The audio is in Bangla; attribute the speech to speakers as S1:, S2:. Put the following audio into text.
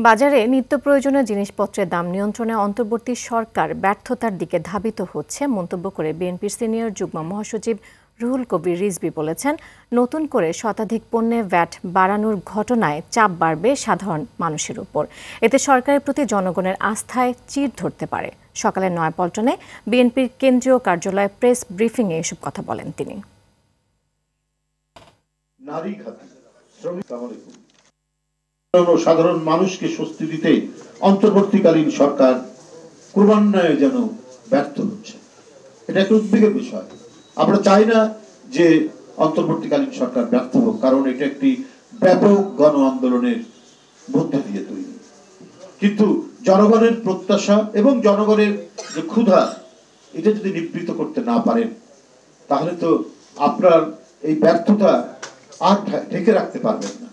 S1: বাজারে নিত্য প্রয়োজনীয় জিনিসপত্রের দাম নিয়ন্ত্রণে অন্তর্বর্তী সরকার ব্যর্থতার দিকে ধাবিত হচ্ছে মন্তব্য করে বিএনপির সিনিয়র যুগ্ম মহাসচিব রুহুল কবির রিজভী বলেছেন, নতুন করে শতাধিক পণ্যে ভ্যাট বাড়ানোর ঘটনায় চাপ বাড়বে সাধারণ মানুষের উপর। এতে সরকারের প্রতি জনগণের আস্থায় চির ধরতে পারে। সকালে নয়াপল্টনে বিএনপির কেন্দ্রীয় কার্যালয়ে প্রেস ব্রিফিংয়ে এসব কথা বলেন তিনি।
S2: সাধারণ মানুষকে স্বস্তি দিতে অন্তর্বর্তীকালীন সরকার ক্রমান্বয়ে যেন ব্যর্থ হচ্ছে, এটা একটা উদ্বেগের বিষয়। আমরা চাই না যে অন্তর্বর্তীকালীন সরকার ব্যর্থ হোক, কারণ এটা একটি ব্যাপক গণ আন্দোলনের মধ্যে দিয়ে তৈরি। কিন্তু জনগণের প্রত্যাশা এবং জনগণের যে ক্ষুধা, এটা যদি নিবৃত্ত করতে না পারেন, তাহলে তো আপনার এই ব্যর্থতা আর ঢেকে রাখতে পারবেন না।